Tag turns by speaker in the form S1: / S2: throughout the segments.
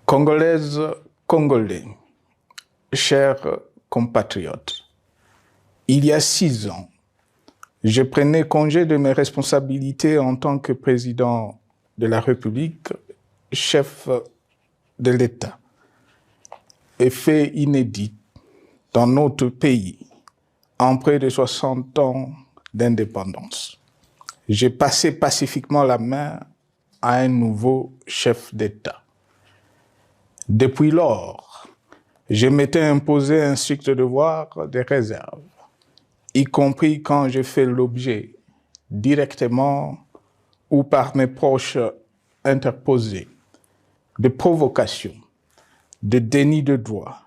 S1: Congolaises, Congolais, chers compatriotes, il y a 6 ans, je prenais congé de mes responsabilités en tant que président de la République, chef de l'État. Et fait inédit dans notre pays, en près de 60 ans d'indépendance. J'ai passé pacifiquement la main à un nouveau chef d'État. Depuis lors, je m'étais imposé un strict devoir de réserve, y compris quand j'ai fait l'objet, directement ou par mes proches interposés, de provocations, de déni de droit,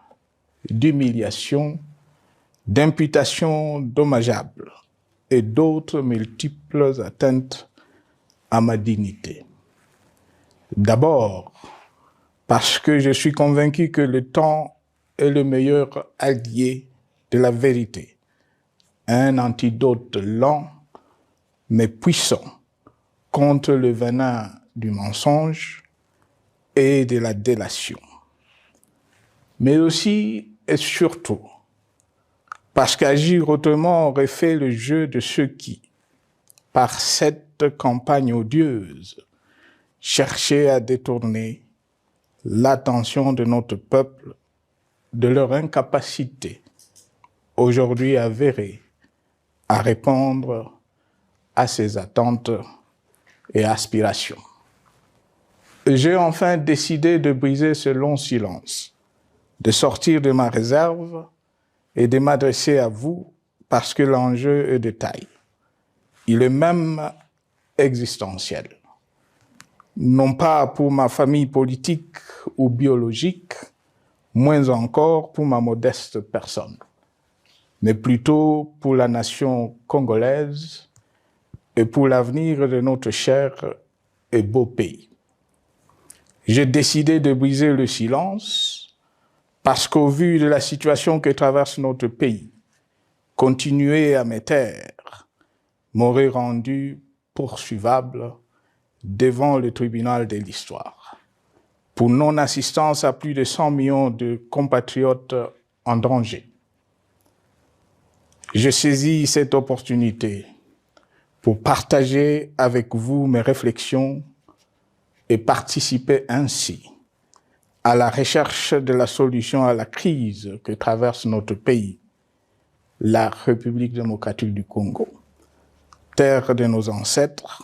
S1: d'humiliation, d'imputations dommageables et d'autres multiples atteintes à ma dignité. D'abord, parce que je suis convaincu que le temps est le meilleur allié de la vérité, un antidote lent mais puissant contre le venin du mensonge et de la délation. Mais aussi et surtout, parce qu'agir autrement aurait fait le jeu de ceux qui, par cette campagne odieuse, cherchaient à détourner l'attention de notre peuple de leur incapacité, aujourd'hui avérée, à répondre à ses attentes et aspirations. J'ai enfin décidé de briser ce long silence, de sortir de ma réserve et de m'adresser à vous parce que l'enjeu est de taille. Il est même existentiel. Non pas pour ma famille politique ou biologique, moins encore pour ma modeste personne, mais plutôt pour la nation congolaise et pour l'avenir de notre cher et beau pays. J'ai décidé de briser le silence parce qu'au vu de la situation que traverse notre pays, continuer à me taire m'aurait rendu poursuivable devant le tribunal de l'histoire pour non-assistance à plus de 100 millions de compatriotes en danger. Je saisis cette opportunité pour partager avec vous mes réflexions et participer ainsi à la recherche de la solution à la crise que traverse notre pays, la République démocratique du Congo, terre de nos ancêtres,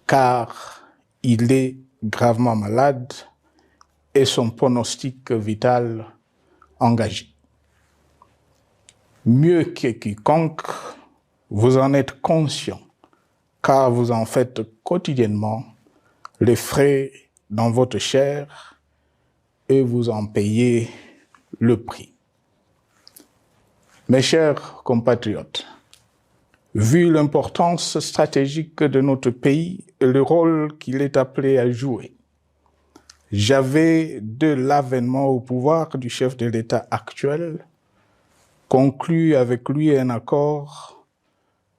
S1: car il est gravement malade et son pronostic vital engagé. Mieux que quiconque, vous en êtes conscient, car vous en faites quotidiennement les frais dans votre chair et vous en payez le prix. Mes chers compatriotes, vu l'importance stratégique de notre pays et le rôle qu'il est appelé à jouer, j'avais, de l'avènement au pouvoir du chef de l'État actuel, conclu avec lui un accord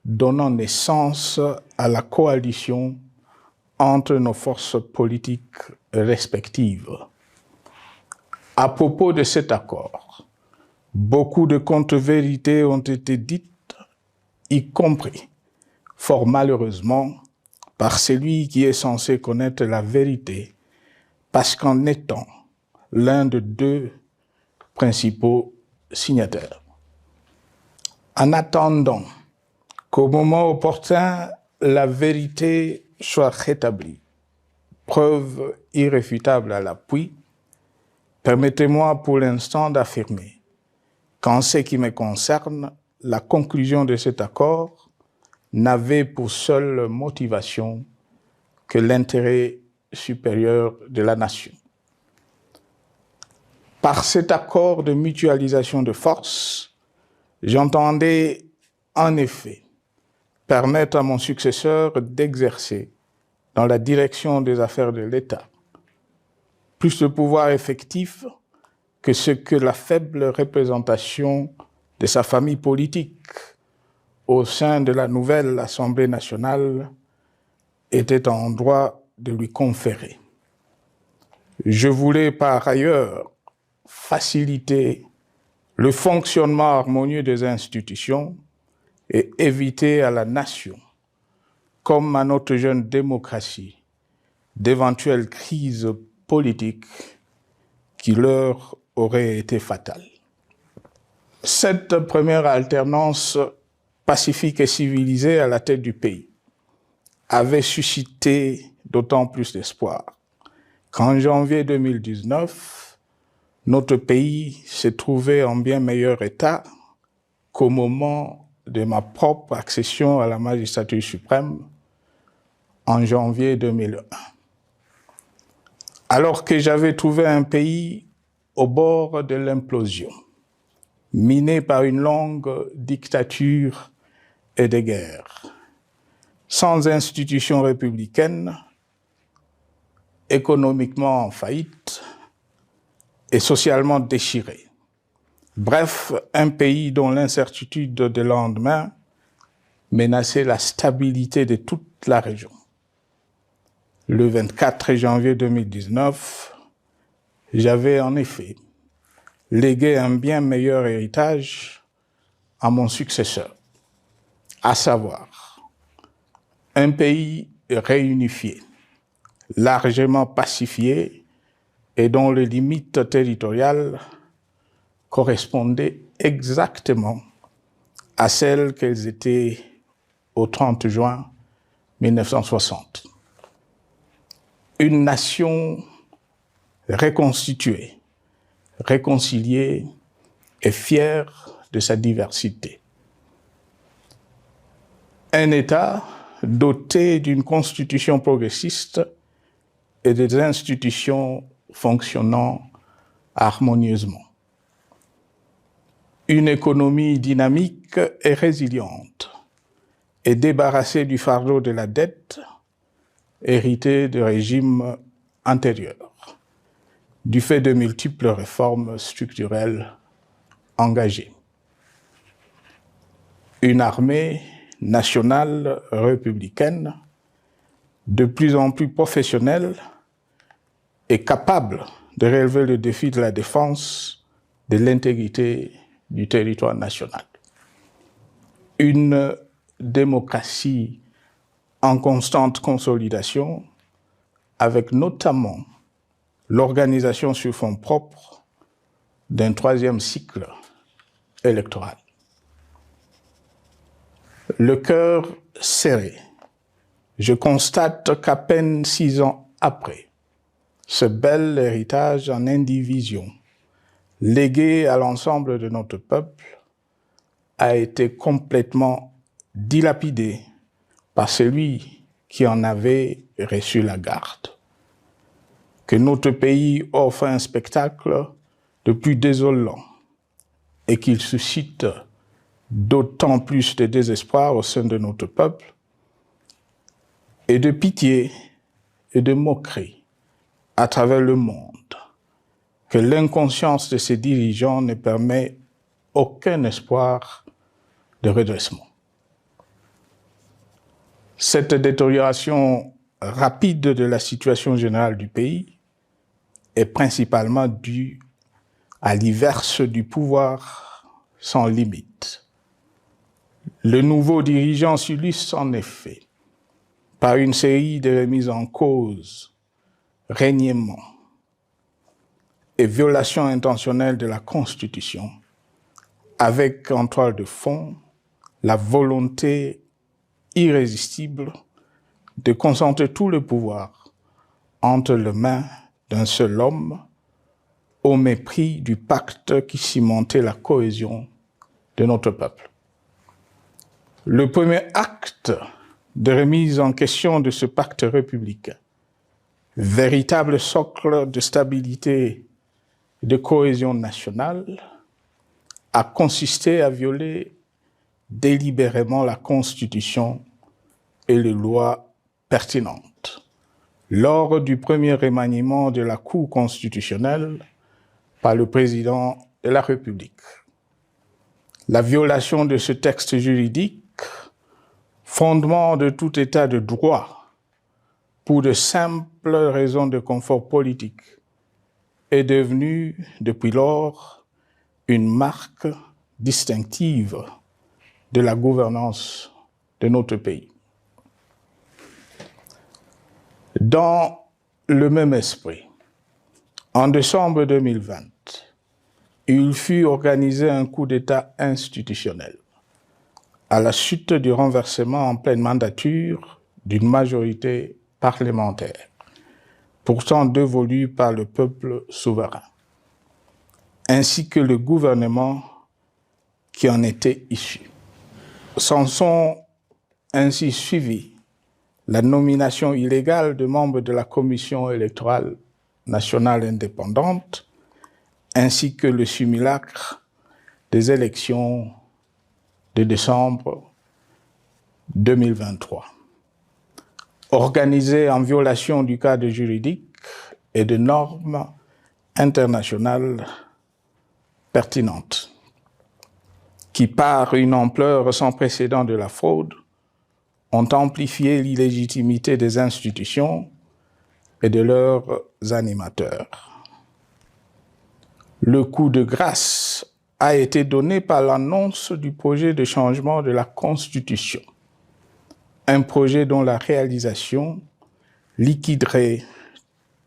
S1: donnant naissance à la coalition entre nos forces politiques respectives. À propos de cet accord, beaucoup de contre-vérités ont été dites, y compris, fort malheureusement, par celui qui est censé connaître la vérité, parce qu'en étant l'un des 2 principaux signataires. En attendant qu'au moment opportun, la vérité soit rétablie, preuve irréfutable à l'appui, permettez-moi pour l'instant d'affirmer qu'en ce qui me concerne, la conclusion de cet accord n'avait pour seule motivation que l'intérêt supérieur de la nation. Par cet accord de mutualisation de forces, j'entendais en effet permettre à mon successeur d'exercer dans la direction des affaires de l'État plus de pouvoir effectif que ce que la faible représentation de sa famille politique au sein de la nouvelle Assemblée nationale était en droit de lui conférer. Je voulais par ailleurs faciliter le fonctionnement harmonieux des institutions et éviter à la nation, comme à notre jeune démocratie, d'éventuelles crises politiques qui leur auraient été fatales. Cette première alternance pacifique et civilisée à la tête du pays avait suscité d'autant plus d'espoir qu'en janvier 2019, notre pays s'est trouvé en bien meilleur état qu'au moment de ma propre accession à la magistrature suprême en janvier 2001. Alors que j'avais trouvé un pays au bord de l'implosion, miné par une longue dictature et des guerres, sans institutions républicaines, économiquement en faillite et socialement déchiré. Bref, un pays dont l'incertitude des lendemains menaçait la stabilité de toute la région. Le 24 janvier 2019, j'avais en effet légué un bien meilleur héritage à mon successeur, à savoir un pays réunifié, largement pacifié et dont les limites territoriales correspondaient exactement à celles qu'elles étaient au 30 juin 1960. Une nation reconstituée, réconciliée et fière de sa diversité. Un État doté d'une constitution progressiste et des institutions fonctionnant harmonieusement. Une économie dynamique et résiliente et débarrassée du fardeau de la dette hérité de régimes antérieurs, du fait de multiples réformes structurelles engagées. Une armée nationale républicaine de plus en plus professionnelle et capable de relever le défi de la défense de l'intégrité du territoire national. Une démocratie en constante consolidation, avec notamment l'organisation sur fonds propres d'un troisième cycle électoral. Le cœur serré, je constate qu'à peine 6 ans après, ce bel héritage en indivision, légué à l'ensemble de notre peuple, a été complètement dilapidé par celui qui en avait reçu la garde. Que notre pays offre un spectacle de plus désolant et qu'il suscite d'autant plus de désespoir au sein de notre peuple et de pitié et de moquerie à travers le monde, que l'inconscience de ses dirigeants ne permet aucun espoir de redressement. Cette détérioration rapide de la situation générale du pays est principalement due à l'iverse du pouvoir sans limite. Le nouveau dirigeant s'illustre en effet par une série de remises en cause, reniements et violations intentionnelles de la Constitution, avec en toile de fond la volonté irrésistible de concentrer tout le pouvoir entre les mains d'un seul homme, au mépris du pacte qui cimentait la cohésion de notre peuple. Le premier acte de remise en question de ce pacte républicain, véritable socle de stabilité et de cohésion nationale, a consisté à violer délibérément la Constitution et les lois pertinentes lors du premier remaniement de la Cour constitutionnelle par le président de la République. La violation de ce texte juridique, fondement de tout état de droit, pour de simples raisons de confort politique est devenu depuis lors une marque distinctive de la gouvernance de notre pays. Dans le même esprit, en décembre 2020, il fut organisé un coup d'État institutionnel à la suite du renversement en pleine mandature d'une majorité parlementaire, pourtant dévolue par le peuple souverain, ainsi que le gouvernement qui en était issu. S'en sont ainsi suivis la nomination illégale de membres de la Commission électorale nationale indépendante, ainsi que le simulacre des élections de décembre 2023, organisées en violation du cadre juridique et de normes internationales pertinentes, qui, par une ampleur sans précédent de la fraude, ont amplifié l'illégitimité des institutions et de leurs animateurs. Le coup de grâce a été donné par l'annonce du projet de changement de la Constitution, un projet dont la réalisation liquiderait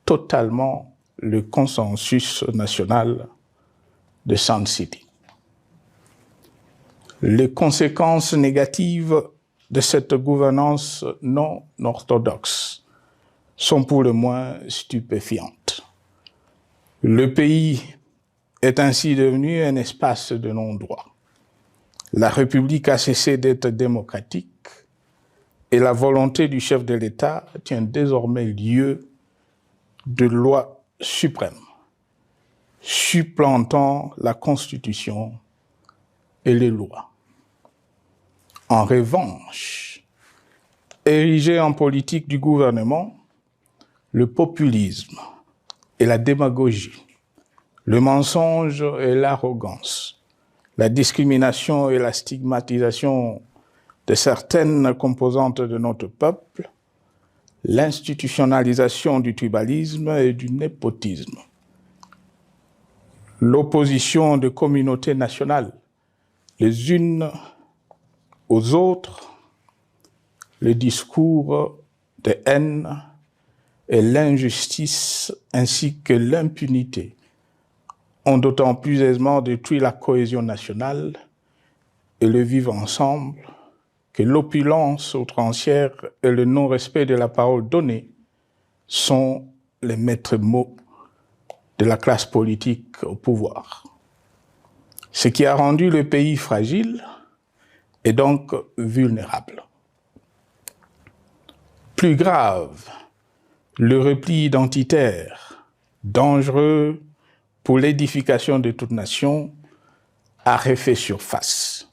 S1: totalement le consensus national de Sun City. Les conséquences négatives de cette gouvernance non orthodoxe sont pour le moins stupéfiantes. Le pays est ainsi devenu un espace de non-droit. La République a cessé d'être démocratique et la volonté du chef de l'État tient désormais lieu de loi suprême, supplantant la Constitution et les lois. En revanche, érigé en politique du gouvernement, le populisme et la démagogie, le mensonge et l'arrogance, la discrimination et la stigmatisation de certaines composantes de notre peuple, l'institutionnalisation du tribalisme et du népotisme, l'opposition de communautés nationales les unes aux autres, le discours de haine et l'injustice ainsi que l'impunité ont d'autant plus aisément détruit la cohésion nationale et le vivre ensemble que l'opulence outrancière et le non-respect de la parole donnée sont les maîtres mots de la classe politique au pouvoir. Ce qui a rendu le pays fragile et donc vulnérable. Plus grave, le repli identitaire, dangereux pour l'édification de toute nation, a refait surface,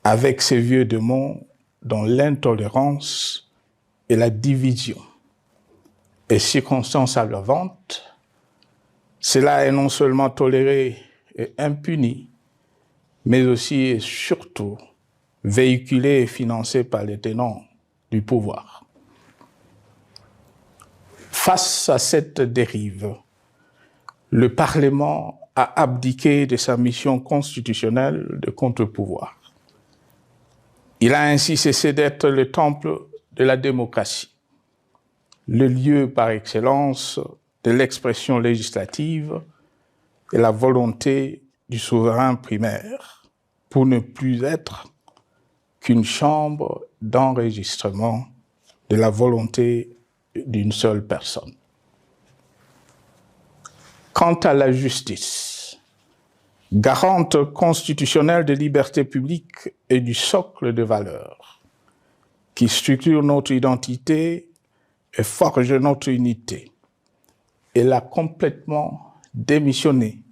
S1: avec ses vieux démons dont l'intolérance et la division est circonstance aggravante. Cela est non seulement toléré et impuni, mais aussi et surtout véhiculé et financé par les tenants du pouvoir. Face à cette dérive, le Parlement a abdiqué de sa mission constitutionnelle de contre-pouvoir. Il a ainsi cessé d'être le temple de la démocratie, le lieu par excellence de l'expression législative et la volonté du souverain primaire, pour ne plus être qu'une chambre d'enregistrement de la volonté d'une seule personne. Quant à la justice, garante constitutionnelle des libertés publiques et du socle de valeurs, qui structure notre identité et forge notre unité, elle a complètement démissionné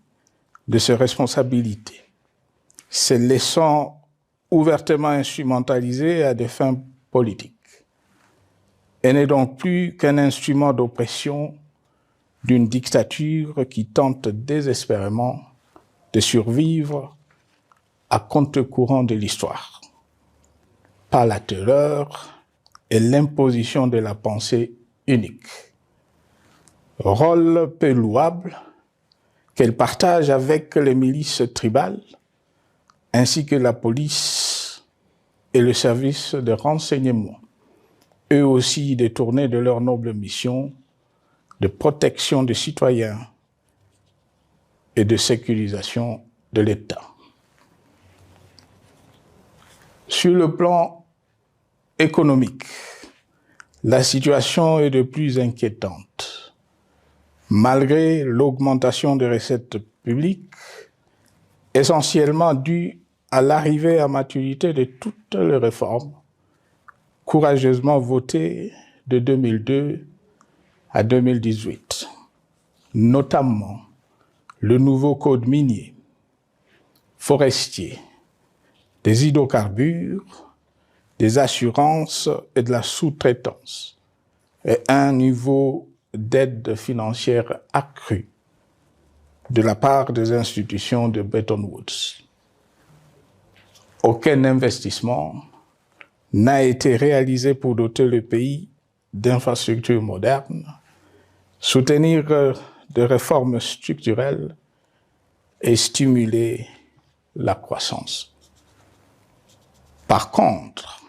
S1: de ses responsabilités, se laissant ouvertement instrumentalisée à des fins politiques. Elle n'est donc plus qu'un instrument d'oppression d'une dictature qui tente désespérément de survivre à contre-courant de l'histoire, par la terreur et l'imposition de la pensée unique. Rôle peu louable, qu'elle partage avec les milices tribales, ainsi que la police et le service de renseignement, eux aussi détournés de leur noble mission de protection des citoyens et de sécurisation de l'État. Sur le plan économique, la situation est de plus inquiétante. Malgré l'augmentation des recettes publiques, essentiellement due à l'arrivée à maturité de toutes les réformes courageusement votées de 2002 à 2018, notamment le nouveau code minier, forestier, des hydrocarbures, des assurances et de la sous-traitance, et un niveau d'aide financière accrue de la part des institutions de Bretton Woods. Aucun investissement n'a été réalisé pour doter le pays d'infrastructures modernes, soutenir des réformes structurelles et stimuler la croissance. Par contre,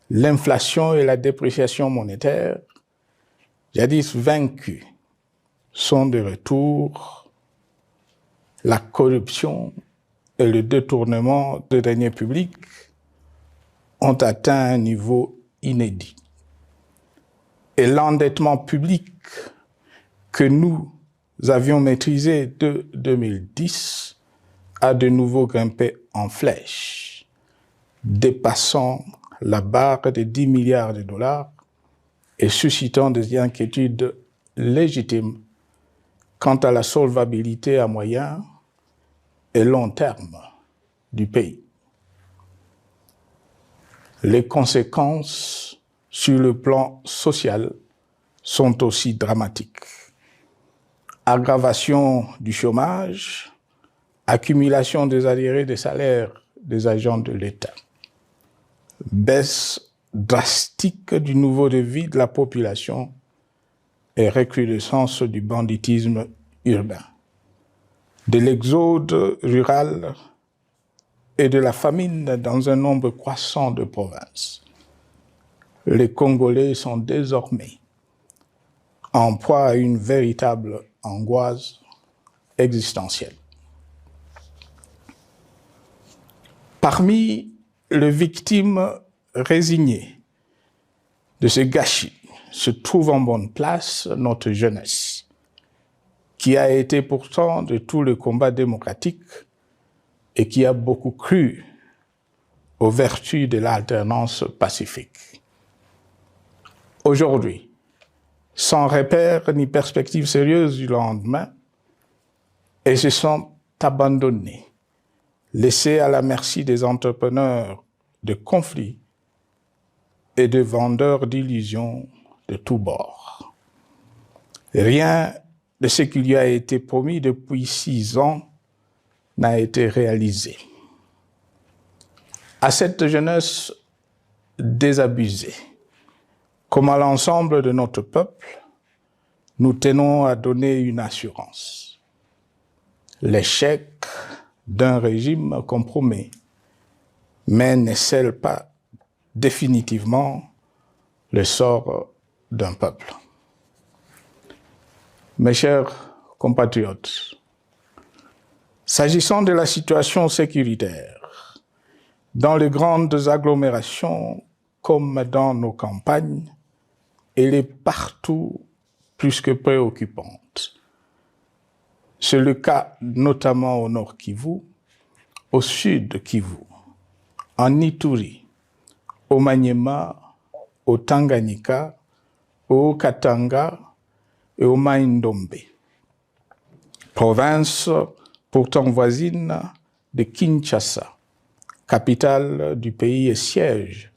S1: l'inflation et la dépréciation monétaire, jadis vaincues, sont de retour. La corruption et le détournement de deniers publics ont atteint un niveau inédit. Et l'endettement public que nous avions maîtrisé de 2010 a de nouveau grimpé en flèche, dépassant la barre des 10 milliards de dollars et suscitant des inquiétudes légitimes quant à la solvabilité à moyen et long terme du pays. Les conséquences sur le plan social sont aussi dramatiques. Aggravation du chômage, accumulation des arriérés des salaires des agents de l'État, baisse drastique du niveau de vie de la population et recrudescence du banditisme urbain, de l'exode rural et de la famine dans un nombre croissant de provinces. Les Congolais sont désormais en proie à une véritable angoisse existentielle. Parmi les victimes résignées de ce gâchis se trouve en bonne place notre jeunesse, qui a été pourtant de tout le combat démocratique et qui a beaucoup cru aux vertus de l'alternance pacifique. Aujourd'hui, sans repère ni perspective sérieuse du lendemain, ils se sont abandonnés, laissés à la merci des entrepreneurs de conflits et de vendeurs d'illusions de tous bords. Rien de ce qui lui a été promis depuis 6 ans n'a été réalisé. À cette jeunesse désabusée, comme à l'ensemble de notre peuple, nous tenons à donner une assurance. L'échec d'un régime compromet, mais ne scelle pas définitivement le sort d'un peuple. Mes chers compatriotes, s'agissant de la situation sécuritaire, dans les grandes agglomérations comme dans nos campagnes, elle est partout plus que préoccupante. C'est le cas notamment au nord Kivu, au sud Kivu, en Ituri, au Maniema, au Tanganyika, au Katanga et au Mai-Ndombe, province pourtant voisine de Kinshasa, capitale du pays et siège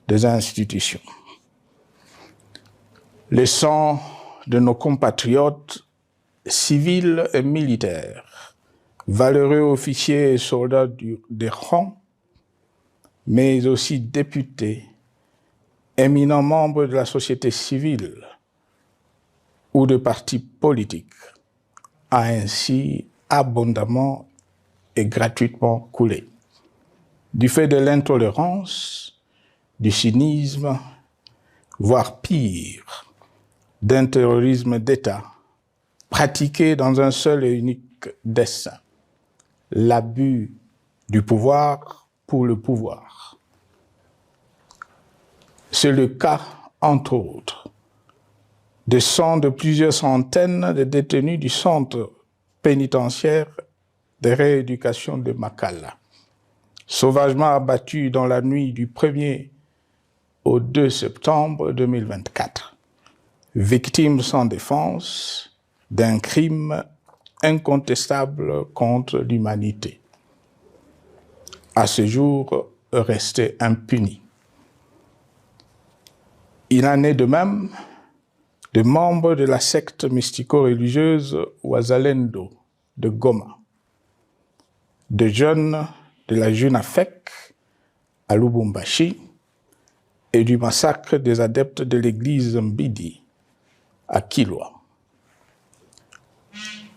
S1: des institutions. Le sang de nos compatriotes civils et militaires, valeureux officiers et soldats des rangs, mais aussi députés, éminents membres de la société civile ou de partis politiques, a ainsi abondamment et gratuitement coulé. Du fait de l'intolérance, du cynisme, voire pire, d'un terrorisme d'État pratiqué dans un seul et unique dessein, l'abus du pouvoir pour le pouvoir. C'est le cas, entre autres, de plusieurs centaines de détenus du centre pénitentiaire de rééducation de Makala, sauvagement abattus dans la nuit du 1er au 2 septembre 2024, victimes sans défense d'un crime incontestable contre l'humanité, à ce jour resté impuni. Il en est de même de membres de la secte mystico-religieuse Wazalendo de Goma, de jeunes de la Junafek à Lubumbashi et du massacre des adeptes de l'église Mbidi à Kilwa.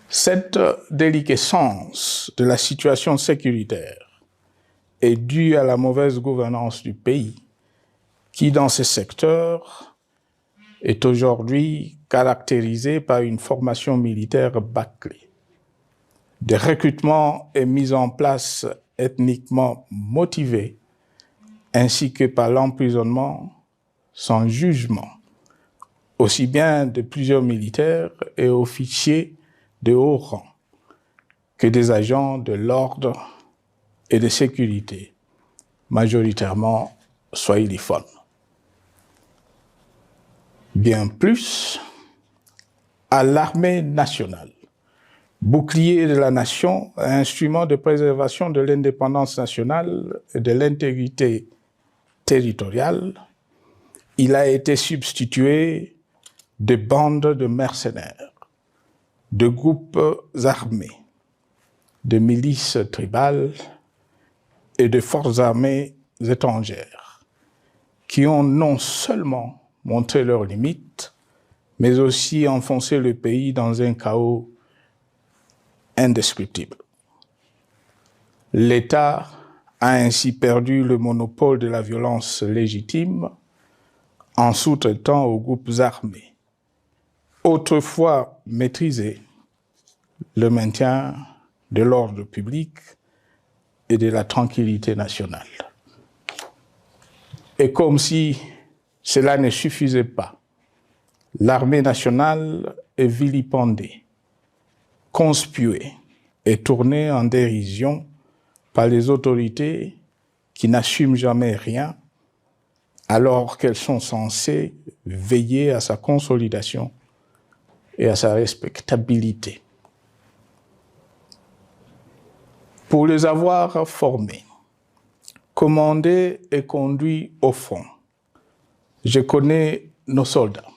S1: Cette déliquescence de la situation sécuritaire est due à la mauvaise gouvernance du pays qui, dans ce secteur, est aujourd'hui caractérisé par une formation militaire bâclée, des recrutements et mises en place ethniquement motivés, ainsi que par l'emprisonnement sans jugement, aussi bien de plusieurs militaires et officiers de haut rang que des agents de l'ordre et de sécurité, majoritairement swahiliphones. Bien plus, à l'armée nationale, bouclier de la nation, instrument de préservation de l'indépendance nationale et de l'intégrité territoriale, il a été substitué de bandes de mercenaires, de groupes armés, de milices tribales et de forces armées étrangères qui ont non seulement montré leurs limites, mais aussi enfoncé le pays dans un chaos indescriptible. L'État a ainsi perdu le monopole de la violence légitime en sous-traitant aux groupes armés, autrefois maîtrisés, le maintien de l'ordre public et de la tranquillité nationale. Et comme si cela ne suffisait pas, l'armée nationale est vilipendée, conspuée et tournée en dérision par les autorités qui n'assument jamais rien alors qu'elles sont censées veiller à sa consolidation et à sa respectabilité. Pour les avoir formés, commandés et conduits au front, je connais nos soldats,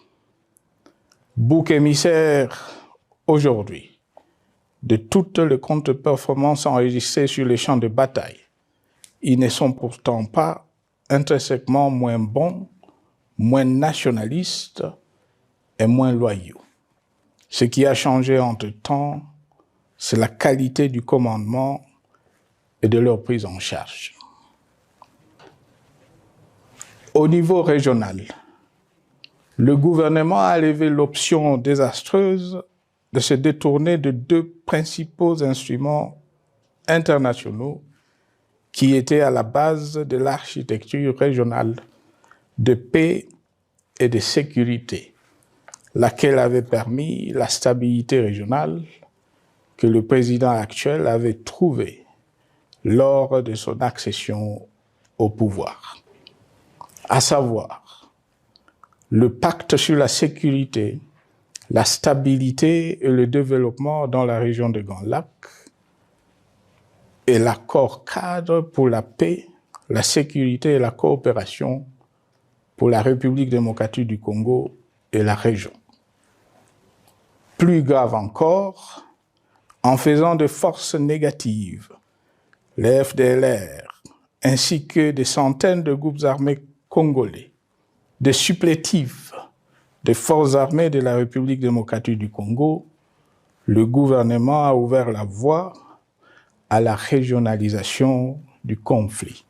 S1: boucs émissaires aujourd'hui de toutes les contre-performances enregistrées sur les champs de bataille. Ils ne sont pourtant pas intrinsèquement moins bons, moins nationalistes et moins loyaux. Ce qui a changé entre-temps, c'est la qualité du commandement et de leur prise en charge. Au niveau régional, le gouvernement a levé l'option désastreuse de se détourner de deux principaux instruments internationaux qui étaient à la base de l'architecture régionale de paix et de sécurité, laquelle avait permis la stabilité régionale que le président actuel avait trouvée lors de son accession au pouvoir. À savoir, le pacte sur la sécurité, la stabilité et le développement dans la région de Grand Lac et l'accord cadre pour la paix, la sécurité et la coopération pour la République démocratique du Congo et la région. Plus grave encore, en faisant de forces négatives, les FDLR, ainsi que des centaines de groupes armés congolais, des supplétifs des forces armées de la République démocratique du Congo, le gouvernement a ouvert la voie à la régionalisation du conflit,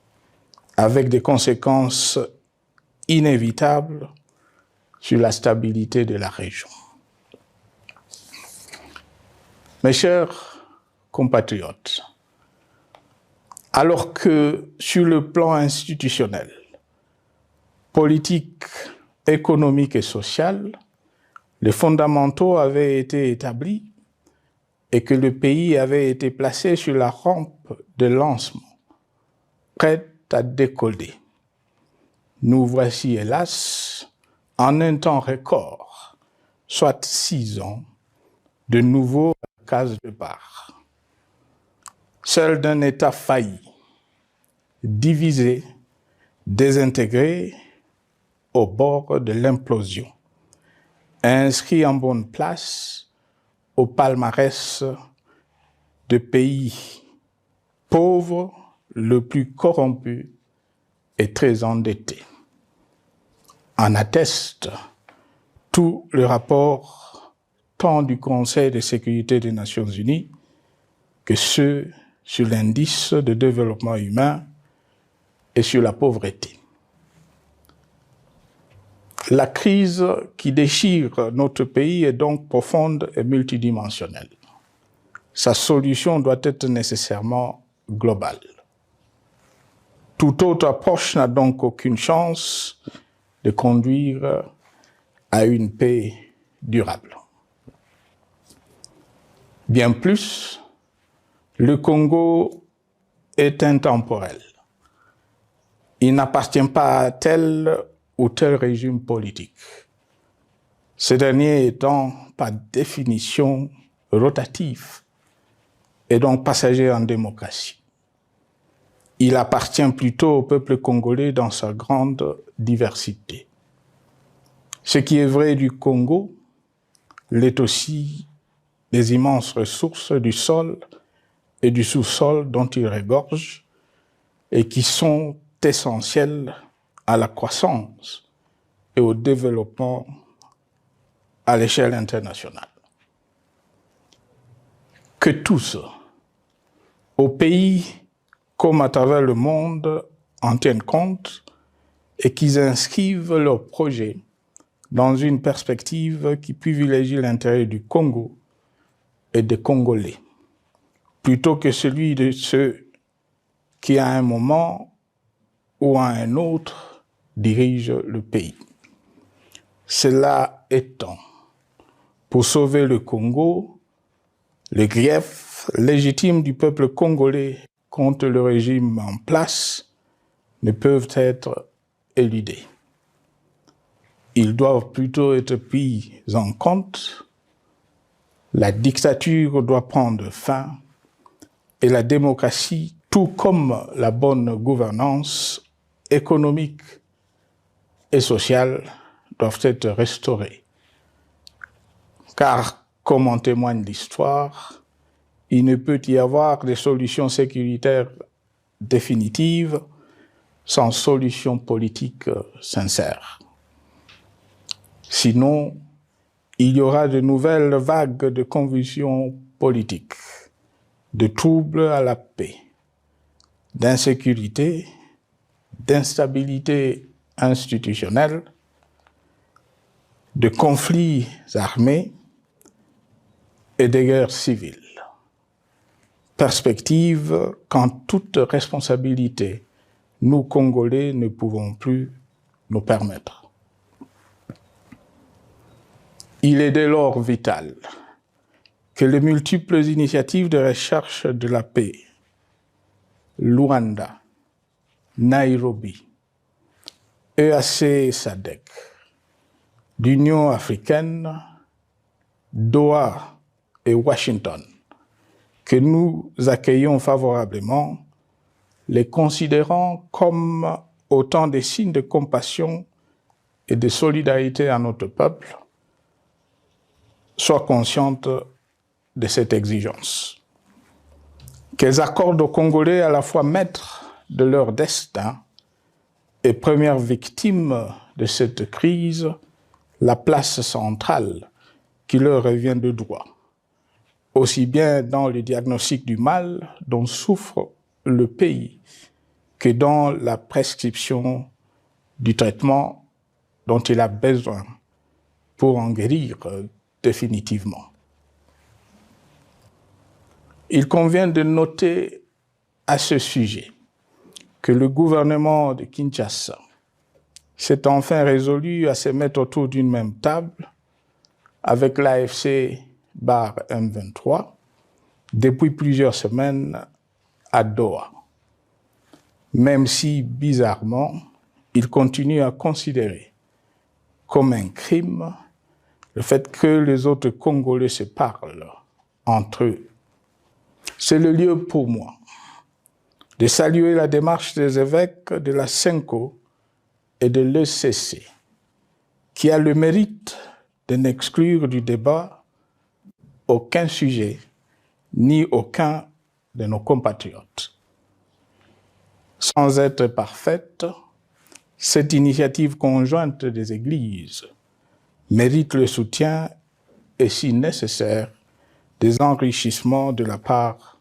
S1: avec des conséquences inévitables sur la stabilité de la région. Mes chers compatriotes, alors que sur le plan institutionnel, politique, économique et social, les fondamentaux avaient été établis et que le pays avait été placé sur la rampe de lancement, prêt à décoller. Nous voici, hélas, en un temps record, soit 6 ans, de nouveau à la case départ. Seul d'un État failli, divisé, désintégré, au bord de l'implosion, inscrit en bonne place au palmarès de pays pauvres, le plus corrompu et très endetté. En atteste tout le rapport tant du Conseil de sécurité des Nations Unies que ceux sur l'indice de développement humain et sur la pauvreté. La crise qui déchire notre pays est donc profonde et multidimensionnelle. Sa solution doit être nécessairement globale. Toute autre approche n'a donc aucune chance de conduire à une paix durable. Bien plus, le Congo est intemporel. Il n'appartient pas à tel ou tel régime politique, ce dernier étant par définition rotatif et donc passager en démocratie. Il appartient plutôt au peuple congolais dans sa grande diversité. Ce qui est vrai du Congo l'est aussi des immenses ressources du sol et du sous-sol dont il regorge et qui sont essentielles à la croissance et au développement à l'échelle internationale. Que tous, au pays comme à travers le monde, en tiennent compte et qu'ils inscrivent leurs projets dans une perspective qui privilégie l'intérêt du Congo et des Congolais, plutôt que celui de ceux qui, à un moment ou à un autre, dirigent le pays. Cela étant, pour sauver le Congo, les griefs légitimes du peuple congolais contre le régime en place ne peuvent être éludés. Ils doivent plutôt être pris en compte. La dictature doit prendre fin et la démocratie, tout comme la bonne gouvernance économique et sociale, doivent être restaurées. Car, comme en témoigne l'histoire, il ne peut y avoir de solutions sécuritaires définitives sans solution politique sincère. Sinon, il y aura de nouvelles vagues de convulsions politiques, de troubles à la paix, d'insécurité, d'instabilité institutionnelle, de conflits armés et de guerres civiles. Perspective qu'en toute responsabilité, nous, Congolais, ne pouvons plus nous permettre. Il est dès lors vital que les multiples initiatives de recherche de la paix, Luanda, Nairobi, EAC-SADC, l'Union africaine, Doha et Washington, que nous accueillons favorablement, les considérant comme autant de signes de compassion et de solidarité à notre peuple, soient conscientes de cette exigence. Qu'elles accordent aux Congolais à la fois maîtres de leur destin et premières victimes de cette crise la place centrale qui leur revient de droit, aussi bien dans le diagnostic du mal dont souffre le pays que dans la prescription du traitement dont il a besoin pour en guérir définitivement. Il convient de noter à ce sujet que le gouvernement de Kinshasa s'est enfin résolu à se mettre autour d'une même table avec l'AFC/M23 depuis plusieurs semaines à Doha, même si, bizarrement, il continue à considérer comme un crime le fait que les autres Congolais se parlent entre eux. C'est le lieu pour moi de saluer la démarche des évêques de la CENCO et de l'ECC, qui a le mérite de n'exclure du débat aucun sujet ni aucun de nos compatriotes. Sans être parfaite, cette initiative conjointe des Églises mérite le soutien et, si nécessaire, des enrichissements de la part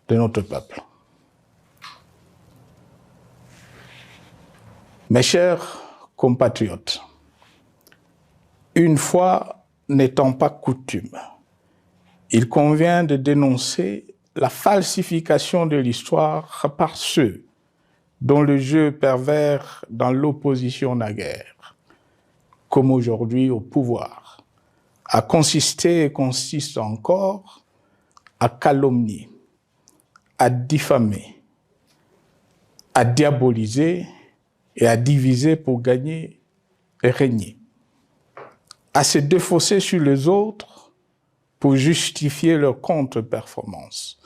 S1: de notre peuple. Mes chers compatriotes, une fois n'étant pas coutume, il convient de dénoncer la falsification de l'histoire par ceux dont le jeu pervers dans l'opposition naguère, comme aujourd'hui au pouvoir, a consisté et consiste encore à calomnier, à diffamer, à diaboliser et à diviser pour gagner et régner, à se défausser sur les autres pour justifier leur contre-performance,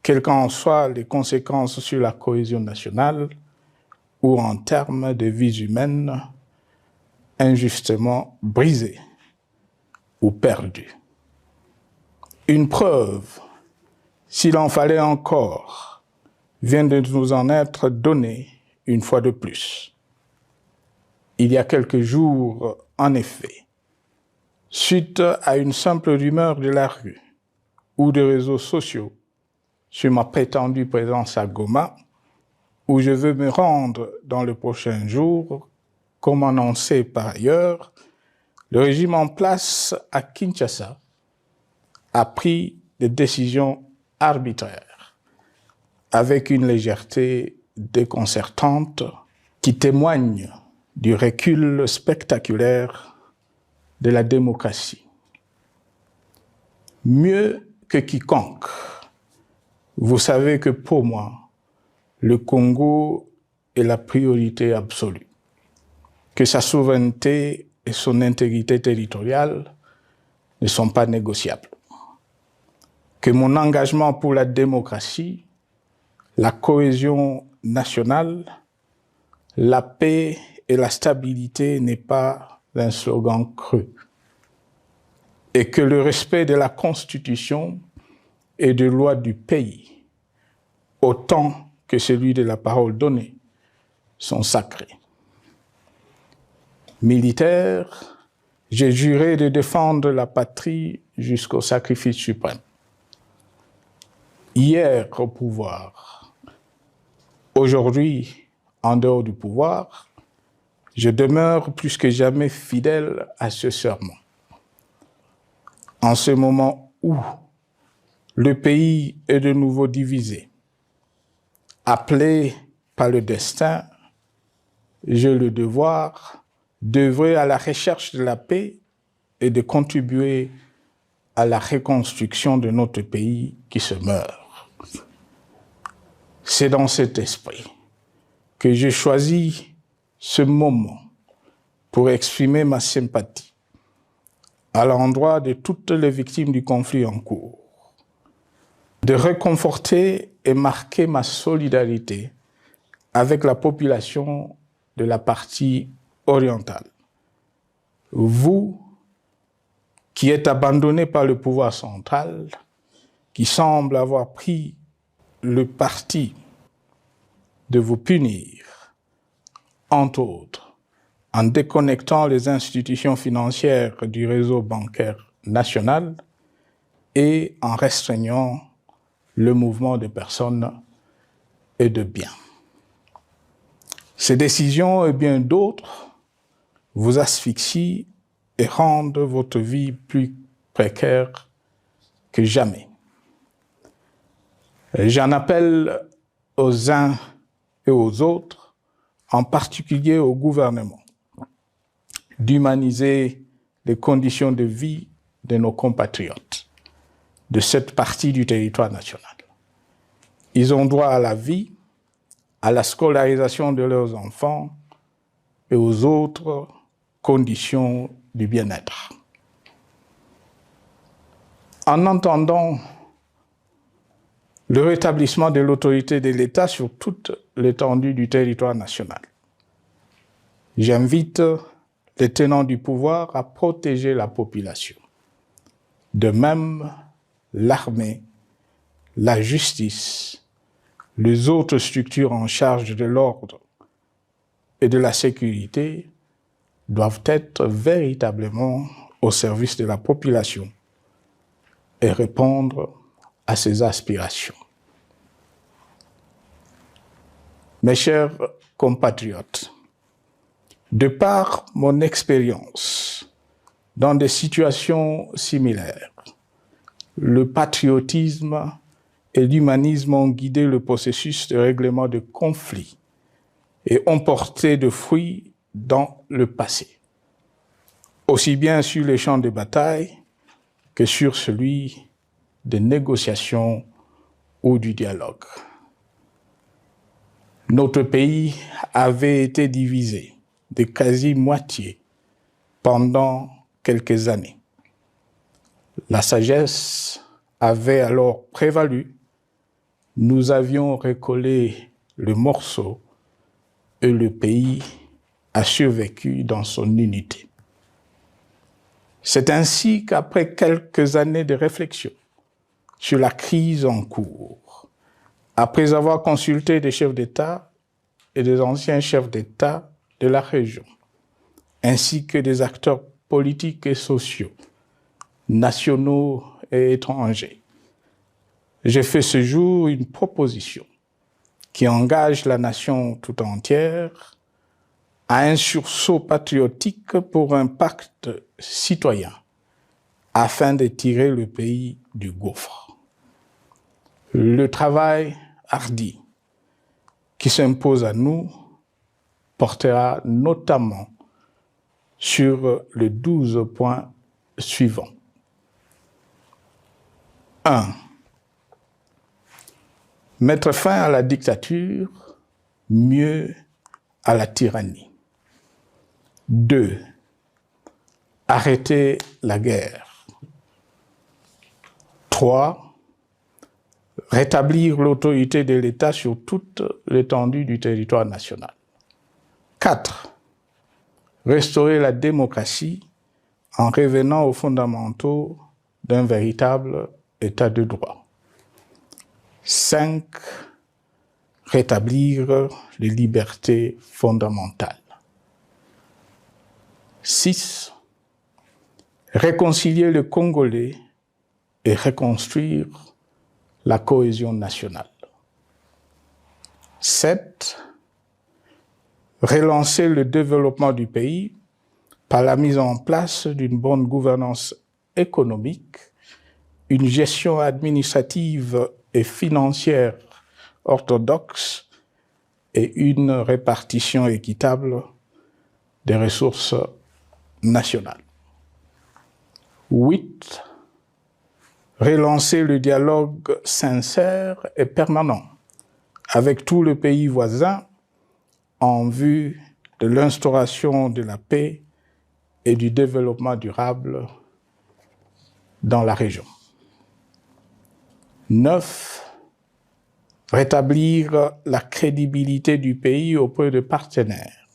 S1: quelles qu'en soient les conséquences sur la cohésion nationale ou en termes de vies humaines injustement brisées ou perdues. Une preuve, s'il en fallait encore, vient de nous en être donnée une fois de plus. Il y a quelques jours, en effet, suite à une simple rumeur de la rue ou des réseaux sociaux sur ma prétendue présence à Goma, où je veux me rendre dans le prochain jour, comme annoncé par ailleurs, le régime en place à Kinshasa a pris des décisions arbitraires, avec une légèreté déconcertante qui témoigne du recul spectaculaire de la démocratie. Mieux que quiconque, vous savez que pour moi, le Congo est la priorité absolue, que sa souveraineté et son intégrité territoriale ne sont pas négociables, que mon engagement pour la démocratie, la cohésion nationale, la paix et la stabilité n'est pas un slogan creux, et que le respect de la Constitution et des lois du pays, autant que celui de la parole donnée, sont sacrés. Militaire, j'ai juré de défendre la patrie jusqu'au sacrifice suprême. Hier au pouvoir, aujourd'hui en dehors du pouvoir, je demeure plus que jamais fidèle à ce serment. En ce moment où le pays est de nouveau divisé, appelé par le destin, j'ai le devoir d'œuvrer à la recherche de la paix et de contribuer à la reconstruction de notre pays qui se meurt. C'est dans cet esprit que j'ai choisi ce moment pour exprimer ma sympathie à l'endroit de toutes les victimes du conflit en cours, de réconforter et marquer ma solidarité avec la population de la partie orientale. Vous, qui êtes abandonnés par le pouvoir central, qui semble avoir pris le parti de vous punir, entre autres, en déconnectant les institutions financières du réseau bancaire national et en restreignant le mouvement de personnes et de biens. Ces décisions et bien d'autres vous asphyxient et rendent votre vie plus précaire que jamais. J'en appelle aux uns et aux autres, en particulier au gouvernement, d'humaniser les conditions de vie de nos compatriotes de cette partie du territoire national. Ils ont droit à la vie, à la scolarisation de leurs enfants et aux autres conditions du bien-être. En entendant le rétablissement de l'autorité de l'État sur toute l'étendue du territoire national, j'invite les tenants du pouvoir à protéger la population. De même, l'armée, la justice, les autres structures en charge de l'ordre et de la sécurité doivent être véritablement au service de la population et répondre à ses aspirations. Mes chers compatriotes, de par mon expérience dans des situations similaires, le patriotisme et l'humanisme ont guidé le processus de règlement de conflits et ont porté de fruits dans le passé, aussi bien sur les champs de bataille que sur celui des négociations ou du dialogue. Notre pays avait été divisé de quasi-moitié pendant quelques années. La sagesse avait alors prévalu. Nous avions recollé le morceau et le pays a survécu dans son unité. C'est ainsi qu'après quelques années de réflexion sur la crise en cours, après avoir consulté des chefs d'État et des anciens chefs d'État de la région, ainsi que des acteurs politiques et sociaux, nationaux et étrangers, j'ai fait ce jour une proposition qui engage la nation tout entière à un sursaut patriotique pour un pacte citoyen afin de tirer le pays du gouffre. Le travail hardi qui s'impose à nous portera notamment sur les 12 points suivants. 1. Mettre fin à la dictature, mieux à la tyrannie. 2. Arrêter la guerre. 3. Rétablir l'autorité de l'État sur toute l'étendue du territoire national. 4. Restaurer la démocratie en revenant aux fondamentaux d'un véritable État de droit. 5. Rétablir les libertés fondamentales. 6. Réconcilier le Congolais et reconstruire la cohésion nationale. 7. Relancer le développement du pays par la mise en place d'une bonne gouvernance économique, une gestion administrative et financière orthodoxe et une répartition équitable des ressources nationales. 8. Relancer le dialogue sincère et permanent avec tous les pays voisins en vue de l'instauration de la paix et du développement durable dans la région. 9. Rétablir la crédibilité du pays auprès de partenaires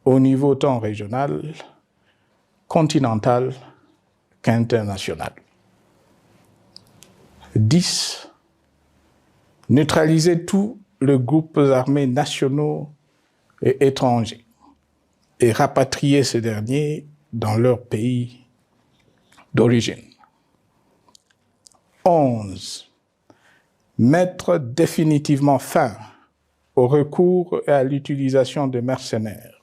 S1: au niveau tant régional, continental qu'international. 10. Neutraliser tous les groupes armés nationaux et étrangers et rapatrier ces derniers dans leur pays d'origine. 11. Mettre définitivement fin au recours et à l'utilisation de mercenaires,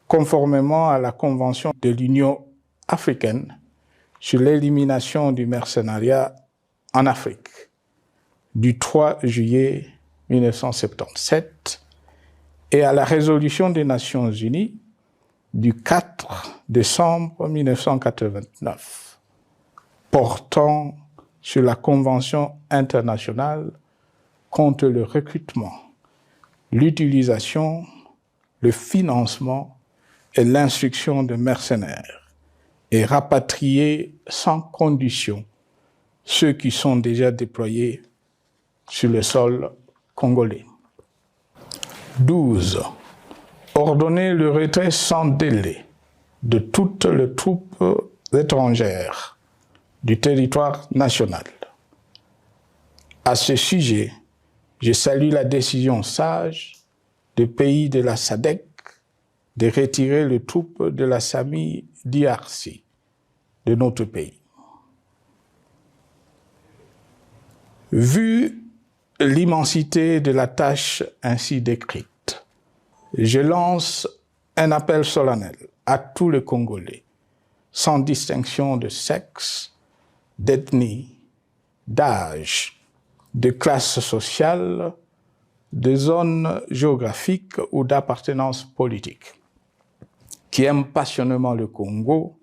S1: conformément à la Convention de l'Union africaine sur l'élimination du mercenariat en Afrique du 3 juillet 1977 et à la résolution des Nations Unies du 4 décembre 1989 portant sur la Convention internationale contre le recrutement, l'utilisation, le financement et l'instruction de mercenaires et rapatrier sans condition ceux qui sont déjà déployés sur le sol congolais. 12. Ordonner le retrait sans délai de toutes les troupes étrangères du territoire national. À ce sujet, je salue la décision sage des pays de la SADC de retirer les troupes de la SAMI DRC de notre pays. Vu l'immensité de la tâche ainsi décrite, je lance un appel solennel à tous les Congolais, sans distinction de sexe, d'ethnie, d'âge, de classe sociale, de zone géographique ou d'appartenance politique, qui aiment passionnément le Congo,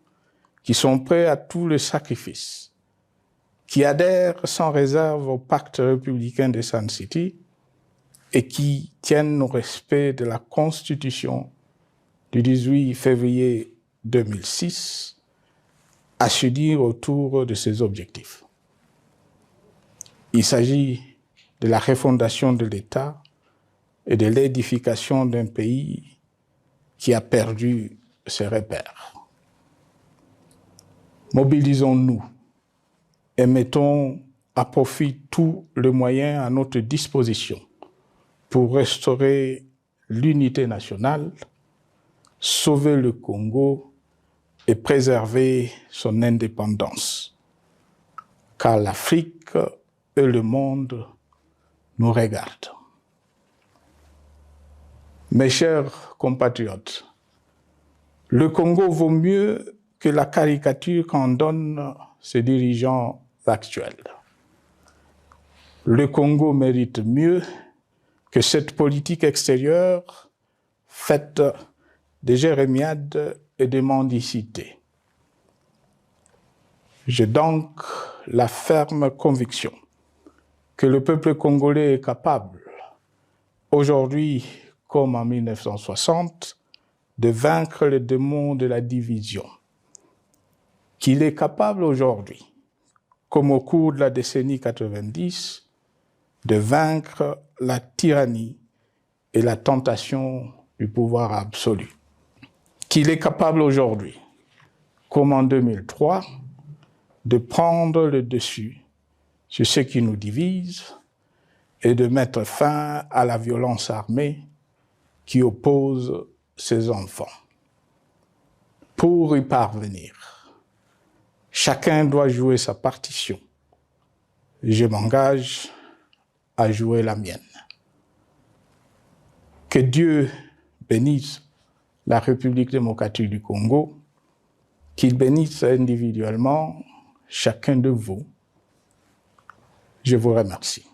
S1: qui sont prêts à tous les sacrifices, qui adhèrent sans réserve au pacte républicain de Sun City et qui tiennent au respect de la Constitution du 18 février 2006, à se dire autour de ces objectifs. Il s'agit de la refondation de l'État et de l'édification d'un pays qui a perdu ses repères. Mobilisons-nous et mettons à profit tous les moyens à notre disposition pour restaurer l'unité nationale, sauver le Congo et préserver son indépendance, car l'Afrique et le monde nous regardent. Mes chers compatriotes, le Congo vaut mieux que la caricature qu'en donnent ses dirigeants actuels. Le Congo mérite mieux que cette politique extérieure faite de jérémiades et de mendicité. J'ai donc la ferme conviction que le peuple congolais est capable, aujourd'hui comme en 1960, de vaincre le démon de la division, qu'il est capable aujourd'hui, comme au cours de la décennie 90, de vaincre la tyrannie et la tentation du pouvoir absolu. Qu'il est capable aujourd'hui, comme en 2003, de prendre le dessus sur ce qui nous divise et de mettre fin à la violence armée qui oppose ses enfants. Pour y parvenir, chacun doit jouer sa partition. Je m'engage à jouer la mienne. Que Dieu bénisse la République démocratique du Congo, qu'il bénisse individuellement chacun de vous. Je vous remercie.